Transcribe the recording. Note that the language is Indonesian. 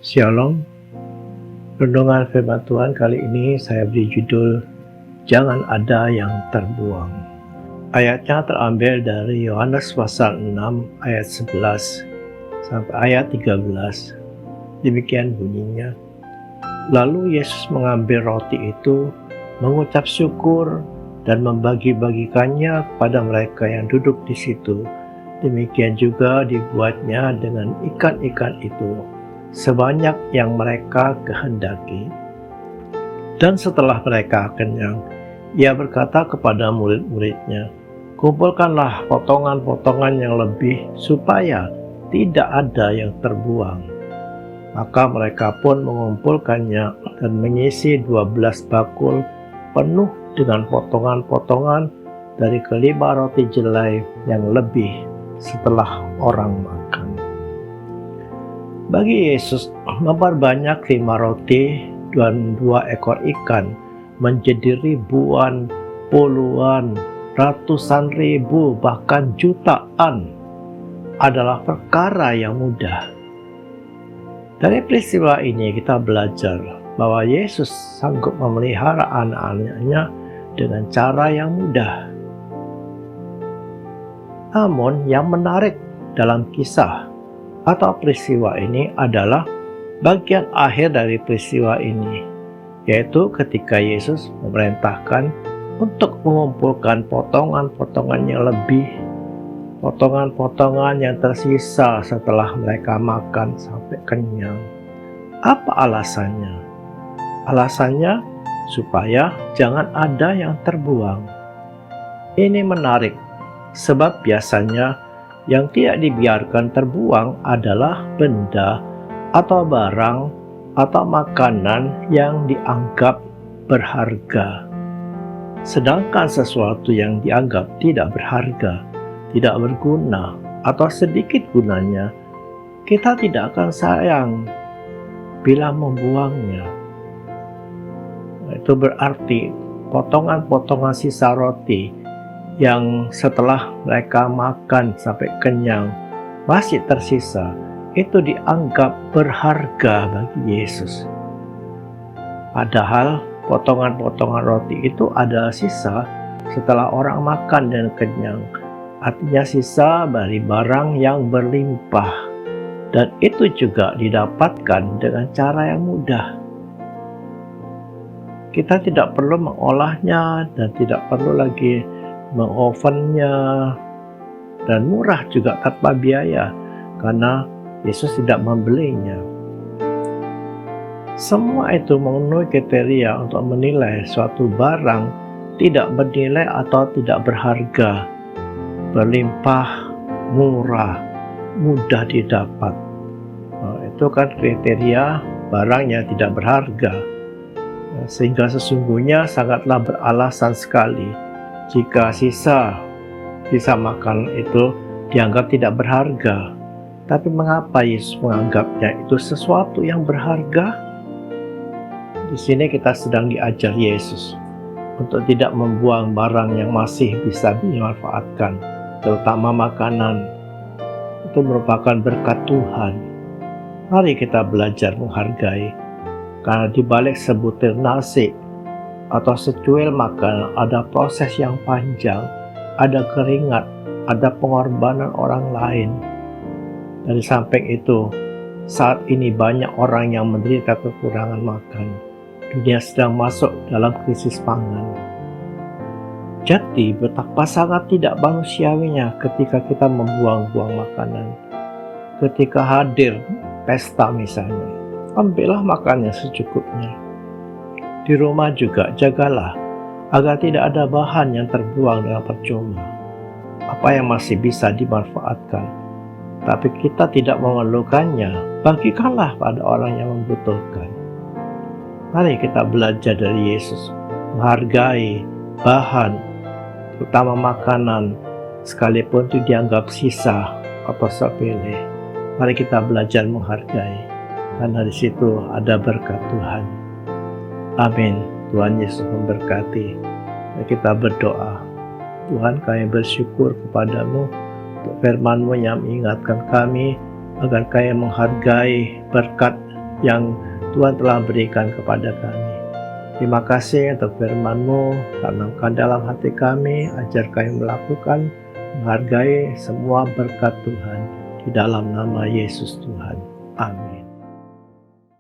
Shalom, renungan firman Tuhan kali ini saya beri judul Jangan Ada Yang Terbuang. Ayatnya terambil dari Yohanes pasal 6 ayat 11 sampai ayat 13. Demikian bunyinya. Lalu Yesus mengambil roti itu, mengucap syukur dan membagi-bagikannya kepada mereka yang duduk di situ. Demikian juga dibuatnya dengan ikan-ikan itu, sebanyak yang mereka kehendaki. Dan setelah mereka kenyang, ia berkata kepada murid-muridnya, kumpulkanlah potongan-potongan yang lebih, supaya tidak ada yang terbuang. Maka mereka pun mengumpulkannya dan mengisi 12 bakul penuh dengan potongan-potongan dari kelima roti jelai yang lebih setelah orang makan. Bagi Yesus, memperbanyak 5 roti dan 2 ekor ikan menjadi ribuan, puluhan, ratusan ribu, bahkan jutaan adalah perkara yang mudah. Dari peristiwa ini kita belajar bahwa Yesus sanggup memelihara anak-anaknya dengan cara yang mudah. Namun yang menarik dalam kisah atau peristiwa ini adalah bagian akhir dari peristiwa ini, yaitu ketika Yesus memerintahkan untuk mengumpulkan potongan-potongan yang lebih, potongan-potongan yang tersisa setelah mereka makan sampai kenyang. Apa alasannya? Alasannya supaya jangan ada yang terbuang. Ini menarik, sebab biasanya yang tidak dibiarkan terbuang adalah benda atau barang atau makanan yang dianggap berharga. Sedangkan sesuatu yang dianggap tidak berharga, tidak berguna, atau sedikit gunanya, kita tidak akan sayang bila membuangnya. Itu berarti potongan-potongan sisa roti yang setelah mereka makan sampai kenyang masih tersisa, itu dianggap berharga bagi Yesus. Padahal potongan-potongan roti itu adalah sisa setelah orang makan dan kenyang, artinya sisa dari barang yang berlimpah, dan itu juga didapatkan dengan cara yang mudah. Kita tidak perlu mengolahnya dan tidak perlu lagi mengovennya, dan murah juga tanpa biaya karena Yesus tidak membelinya. Semua itu memenuhi kriteria untuk menilai suatu barang tidak bernilai atau tidak berharga, berlimpah, murah, mudah didapat. Itu kan kriteria barang yang tidak berharga, sehingga sesungguhnya sangatlah beralasan sekali jika sisa makan itu dianggap tidak berharga. Tapi mengapa Yesus menganggapnya itu sesuatu yang berharga? Di sini kita sedang diajar Yesus untuk tidak membuang barang yang masih bisa dimanfaatkan, terutama makanan. Itu merupakan berkat Tuhan. Mari kita belajar menghargai, karena di balik sebutir nasi atau secuil makan ada proses yang panjang, ada keringat, ada pengorbanan orang lain. Dari samping itu, saat ini banyak orang yang menderita kekurangan makan. Dunia sedang masuk dalam krisis pangan. Jadi betapa sangat tidak manusiawinya ketika kita membuang-buang makanan. Ketika hadir pesta misalnya, ambillah makannya secukupnya. Di rumah juga jagalah agar tidak ada bahan yang terbuang dengan percuma. Apa yang masih bisa dimanfaatkan, tapi kita tidak memerlukannya, bagikanlah pada orang yang membutuhkan. Mari kita belajar dari Yesus, menghargai bahan, terutama makanan, sekalipun itu dianggap sisa atau sepele. Mari kita belajar menghargai, karena di situ ada berkat Tuhan. Amin. Tuhan Yesus memberkati. Mari kita berdoa. Tuhan, kami bersyukur kepadamu untuk firman-Mu yang mengingatkan kami agar kami menghargai berkat yang Tuhan telah berikan kepada kami. Terima kasih untuk firman-Mu, tanamkan dalam hati kami, ajar kami melakukan, menghargai semua berkat Tuhan, di dalam nama Yesus Tuhan. Amin.